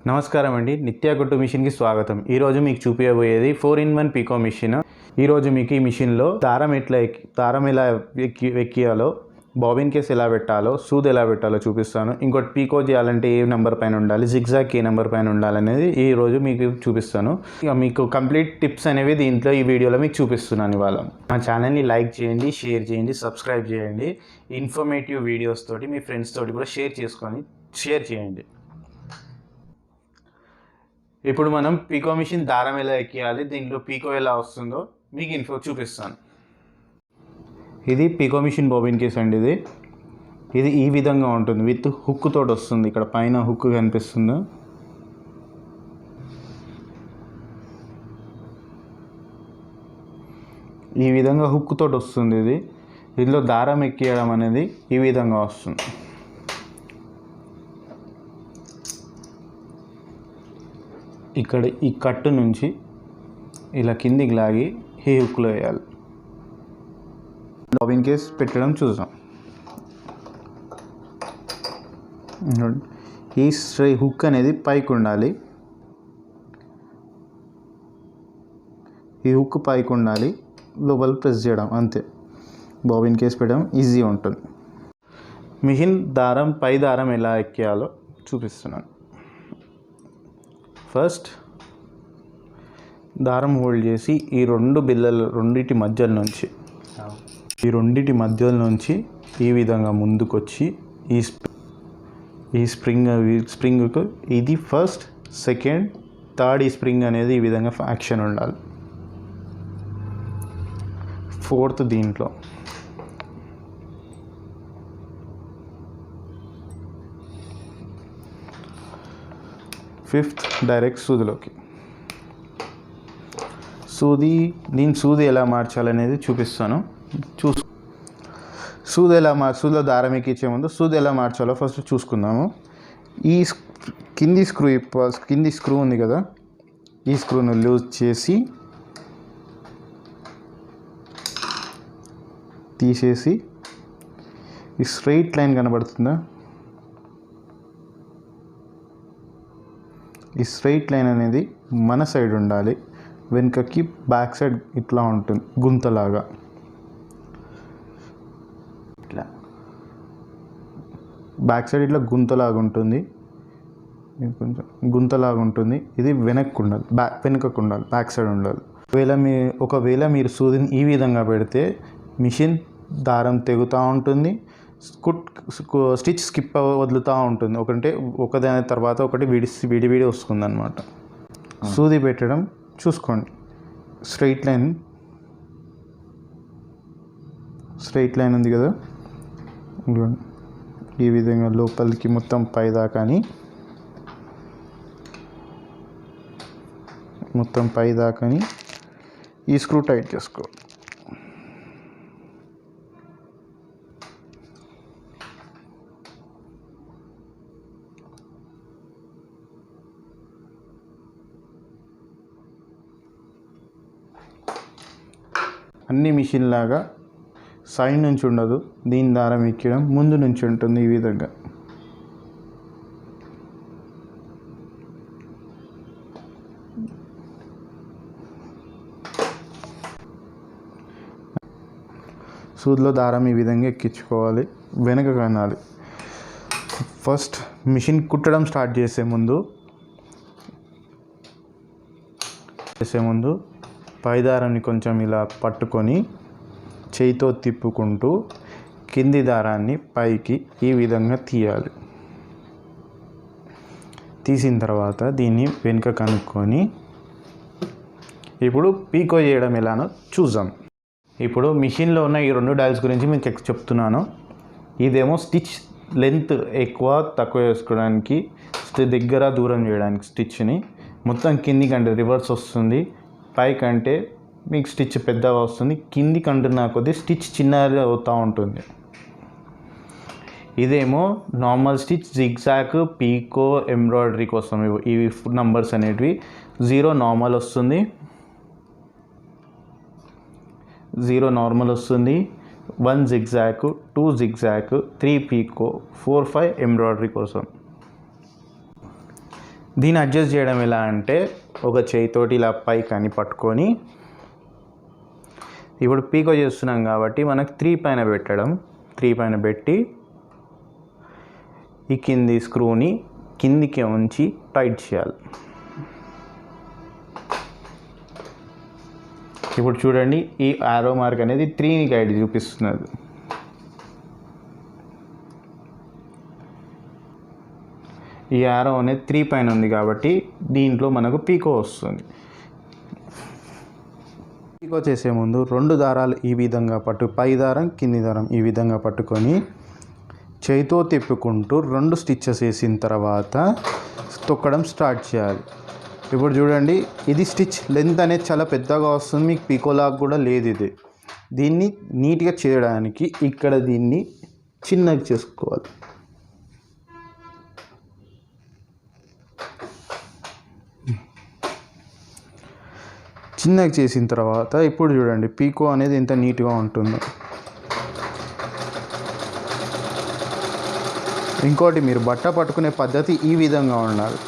నమస్కారం అండి, నిత్య కుట్టు మిషన్కి స్వాగతం. ఈరోజు మీకు చూపించబోయేది 4-in-1 పీకో మిషన్. ఈరోజు మీకు ఈ మిషన్లో దారం ఎలా ఎక్కియాలో, బాబిన్ కేస్ ఎలా పెట్టాలో, సూది ఎలా పెట్టాలో చూపిస్తాను. ఇంకోటి పీకో చేయాలంటే ఏ నెంబర్ పైన ఉండాలి, జిగ్జాగ్ ఏ నెంబర్ పైన ఉండాలనేది ఈరోజు మీకు చూపిస్తాను. ఇక మీకు కంప్లీట్ టిప్స్ అనేవి దీంట్లో ఈ వీడియోలో మీకు చూపిస్తున్నాను. ఇవాళ మా ఛానల్ని లైక్ చేయండి, షేర్ చేయండి, సబ్స్క్రైబ్ చేయండి. ఇన్ఫర్మేటివ్ వీడియోస్ తోటి మీ ఫ్రెండ్స్ తోటి కూడా షేర్ చేయండి. ఇప్పుడు మనం పీకో మిషన్ దారం ఎలా ఎక్కియాలి, దీంట్లో పీకో ఎలా వస్తుందో మీకు చూపిస్తాను. ఇది పీకో మిషన్ బాబిన్ కేస్ అండి. ఇది ఈ విధంగా ఉంటుంది, విత్ హుక్ తోటి వస్తుంది. ఇక్కడ పైన హుక్ కనిపిస్తుంది. ఈ విధంగా హుక్ తోటి వస్తుంది. దీనిలో దారం ఎక్కియడం అనేది ఈ విధంగా వస్తుంది. ఇక్కడ ఈ కట్టు నుంచి ఇలా కిందికి లాగి ఈ హుక్లో వేయాలి. బాబిన్ కేస్ పెట్టడం చూద్దాం. ఈ హుక్ అనేది పైకి ఉండాలి. ఈ హుక్ పైకి ఉండాలి, లోపల ప్రెస్ చేయడం అంతే. బాబిన్ కేస్ పెట్టడం ఈజీ ఉంటుంది. మిషన్ పై దారం ఎలా ఎక్కియాలో చూపిస్తున్నాను. ఫస్ట్ దారం హోల్డ్ చేసి ఈ రెండింటి మధ్యల నుంచి ఈ విధంగా ముందుకొచ్చి ఈ స్ప్రింగ్కు ఇది ఫస్ట్, సెకండ్, థర్డ్ ఈ స్ప్రింగ్ అనేది ఈ విధంగా యాక్షన్ ఉండాలి. ఫోర్త్ దీంట్లో, ఫిఫ్త్ డైరెక్ట్ సూదిలోకి. సూది ఎలా మార్చాలనేది చూపిస్తాను. సూదిలో దారం ఎక్కించే ముందు సూది ఎలా మార్చాలో ఫస్ట్ చూసుకుందాము. ఈ కింది స్క్రూ ఉంది కదా, ఈ స్క్రూను లూజ్ చేసి తీసేసి ఈ స్ట్రైట్ లైన్ కనబడుతుందా, ఈ స్ట్రైట్ లైన్ అనేది మన సైడ్ ఉండాలి. వెనుకకి బ్యాక్ సైడ్ ఇట్లా ఉంటుంది, గుంతలాగా. ఇట్లా బ్యాక్ సైడ్ ఇట్లా గుంతలాగా ఉంటుంది, కొంచెం గుంతలాగా ఉంటుంది. ఇది వెనక్కు ఉండాలి, బ్యాక్ సైడ్ ఉండాలి. ఒకవేళ మీరు సూదిని ఈ విధంగా పెడితే మిషన్ దారం తెగుతూ ఉంటుంది, స్టిచ్ స్కిప్ వదులుతూ ఉంటుంది. ఒకదాని తర్వాత ఒకటి విడివిడి వస్తుంది అన్నమాట. సూది పెట్టడం చూసుకోండి. స్ట్రైట్ లైన్ ఉంది కదా, ఈ విధంగా లోపలికి మొత్తం పైదాకాని ఈ స్క్రూ టైట్ చేసుకో. అన్ని మిషన్ లాగా సైడ్ నుంచి ఉండదు, దీని దారం ఎక్కడం ముందు నుంచి ఉంటుంది. ఈ విధంగా సూదిలో దారం ఈ విధంగా ఎక్కించుకోవాలి, వెనక కనాలి. ఫస్ట్ మిషన్ కుట్టడం స్టార్ట్ చేసే ముందు పైదారాన్ని కొంచెం ఇలా పట్టుకొని చేయితో తిప్పుకుంటూ కింది దారాన్ని పైకి ఈ విధంగా తీయాలి. తీసిన తర్వాత దీన్ని వెనుక కనుక్కొని ఇప్పుడు పీకో చేయడం ఎలానో చూద్దాం. ఇప్పుడు మిషన్లో ఉన్న ఈ 2 డైల్స్ గురించి మీకు చెప్తున్నాను. ఇదేమో స్టిచ్ లెంత్ ఎక్కువ తక్కువ చేసుకోవడానికి, దగ్గర దూరం చేయడానికి స్టిచ్ని. మొత్తం కింది కంటే రివర్స్ వస్తుంది, పైకంటే మీకు స్టిచ్ పెద్దగా వస్తుంది, కింది కంటున్నా కొద్దీ స్టిచ్ చిన్నగా అవుతూ ఉంటుంది. ఇదేమో నార్మల్ స్టిచ్, జిగ్జాగ్, పీకో, ఎంబ్రాయిడరీ కోసం ఇవి నంబర్స్ అనేటివి. 0 నార్మల్ వస్తుంది, 1 జిగ్జాగ్, 2 జిగ్జాగ్, 3 పీకో, 4, 5 ఎంబ్రాయిడరీ కోసం. దీన్ని అడ్జస్ట్ చేయడం ఎలా అంటే ఒక చేయితోటి ఇలా పైకి అని పట్టుకొని, ఇప్పుడు పీకో చేస్తున్నాం కాబట్టి మనకు 3 పైన పెట్టడం, 3 పైన పెట్టి ఈ కింది స్క్రూని కిందికి ఉంచి టైట్ చేయాలి. ఇప్పుడు చూడండి, ఈ ఆరో మార్క్ అనేది 3ని గైడ్ చూపిస్తున్నది. ఈ ఆరో అనేది 3 పైన ఉంది కాబట్టి దీంట్లో మనకు పీకో వస్తుంది. పీకో చేసే ముందు 2 దారాలు ఈ విధంగా పై దారం కింది దారం ఈ విధంగా పట్టుకొని చేయితో తిప్పుకుంటూ 2 స్టిచ్చెస్ వేసిన తర్వాత తొక్కడం స్టార్ట్ చేయాలి. ఇప్పుడు చూడండి, ఇది స్టిచ్ లెంత్ అనేది చాలా పెద్దగా వస్తుంది, మీకు పీకోలాగా కూడా లేదు. ఇది దీన్ని నీట్గా చేయడానికి ఇక్కడ దీన్ని చిన్నగా చేసుకోవాలి. చిన్నగా చేసిన తర్వాత ఇప్పుడు చూడండి పీకో అనేది ఎంత నీట్గా ఉంటుందో. ఇంకోటి, మీరు బట్ట పట్టుకునే పద్ధతి ఈ విధంగా ఉండాలి.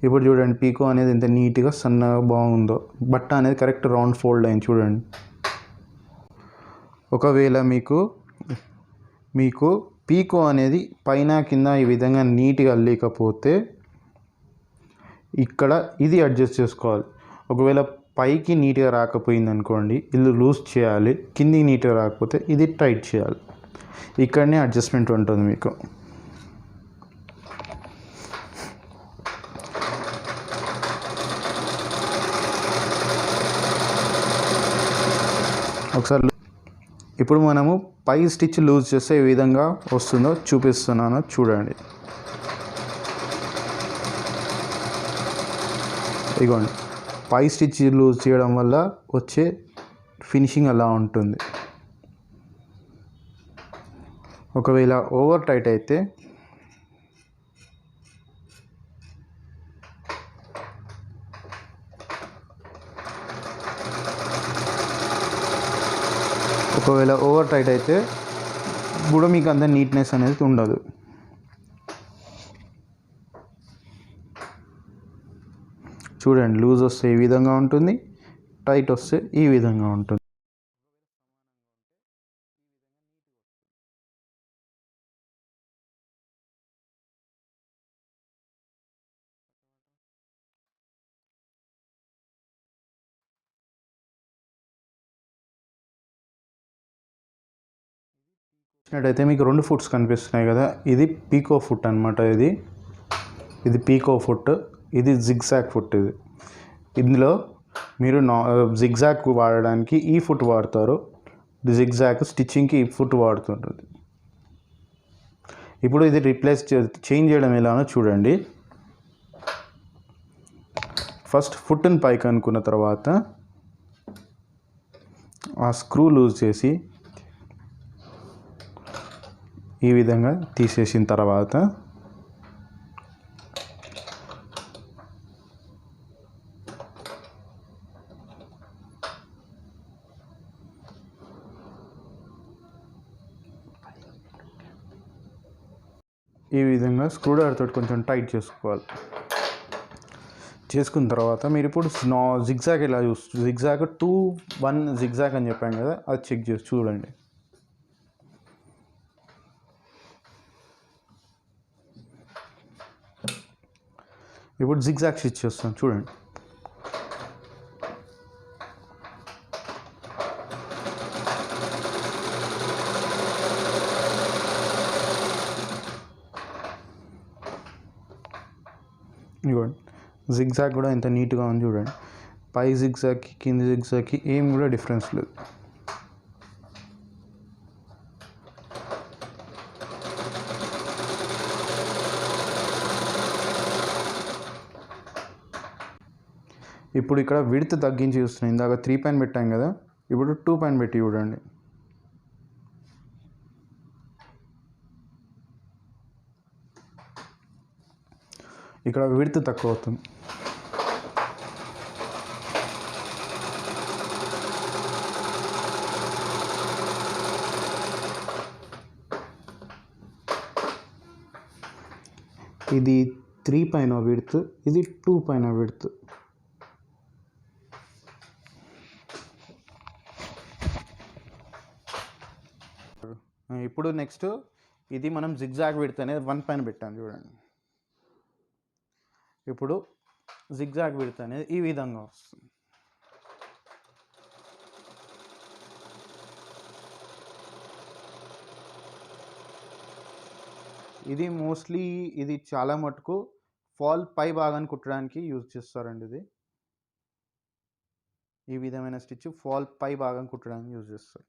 ఇప్పుడు చూడండి పీకో అనేది ఎంత నీట్గా సన్నగా బాగుందో. బట్ట అనేది కరెక్ట్ రౌండ్ ఫోల్డ్ అయింది చూడండి. ఒకవేళ మీకు పీకో అనేది పైన కింద ఈ విధంగా నీట్గా లేకపోతే ఇక్కడ ఇది అడ్జస్ట్ చేసుకోవాలి. ఒకవేళ పైకి నీట్గా రాకపోయింది అనుకోండి, ఇది లూజ్ చేయాలి. కిందికి నీట్గా రాకపోతే ఇది టైట్ చేయాలి. ఇక్కడనే అడ్జస్ట్మెంట్ ఉంటుంది మీకు. ఒకసారి ఇప్పుడు మనము పై స్టిచ్ లూజ్ చేస్తే ఏ విధంగా వస్తుందో చూపిస్తున్నాను చూడండి. ఇదిగోండి, పై స్టిచ్ లూజ్ చేయడం వల్ల వచ్చే ఫినిషింగ్ అలా ఉంటుంది. ఒకవేళ ఓవర్ టైట్ అయితే కూడా మీకు అంత నీట్నెస్ అనేది ఉండదు. చూడండి, లూజ్ వస్తే ఈ విధంగా ఉంటుంది, టైట్ వస్తే ఈ విధంగా ఉంటుంది. చూసినట్టయితే మీకు 2 ఫుట్స్ కనిపిస్తున్నాయి కదా, ఇది పీకో ఫుట్ అనమాట. ఇది పీకో ఫుట్, ఇది జిగ్జాగ్ ఫుట్. ఇందులో మీరు జిగ్జాగ్ వాడడానికి ఈ ఫుట్ వాడతారు, జిగ్జాగ్ స్టిచ్చింగ్కి ఈ ఫుట్ వాడుతుంటుంది. ఇప్పుడు ఇది చేంజ్ చేయడం ఎలానో చూడండి. ఫస్ట్ ఫుట్ని పైకి అనుకున్న తర్వాత ఆ స్క్రూ లూజ్ చేసి ఈ విధంగా తీసేసిన తర్వాత ఈ విధంగా స్క్రూ డ్రైవర్ తోటి కొంచెం టైట్ చేసుకోవాలి. చేసుకున్న తర్వాత మీరు ఇప్పుడు జిగ్జాగ్ ఎలా జిగ్జాగ్ 2-1 జిగ్జాగ్ అని చెప్పాను కదా, అది చెక్ చేసి చూడండి. ఇప్పుడు జిగ్జాగ్ స్టిచ్ చేస్తాం చూడండి. ఇవ్వండి, జిగ్జాగ్ కూడా ఎంత నీట్గా ఉంది చూడండి. పై జిగ్జాగ్కి కింది జిగ్జాగ్కి ఏం కూడా డిఫరెన్స్ లేదు. ఇప్పుడు ఇక్కడ విడ్త్ తగ్గించి చూస్తున్నాను. ఇందాక 3 పైన పెట్టాం కదా, ఇప్పుడు 2 పైన పెట్టి చూడండి. ఇక్కడ విడ్త్ తక్కువ అవుతుంది. ఇది 3 పైన విడ్త్, ఇది 2 పైన విడ్త్. ఇప్పుడు నెక్స్ట్ ఇది మనం జిగ్జాగ్ విడ్త్ అనేది 1 పైన పెట్టాం చూడండి. ఇప్పుడు జిగ్జాగ్ విడ్త్ అనేది ఈ విధంగా వస్తుంది. ఇది మోస్ట్లీ ఇది చాలా మటుకు ఫాల్ పై భాగాన్ని కుట్టడానికి యూజ్ చేస్తారండి. ఇది ఈ విధమైన స్టిచ్ ఫాల్ పై భాగం కుట్టడానికి యూజ్ చేస్తారు.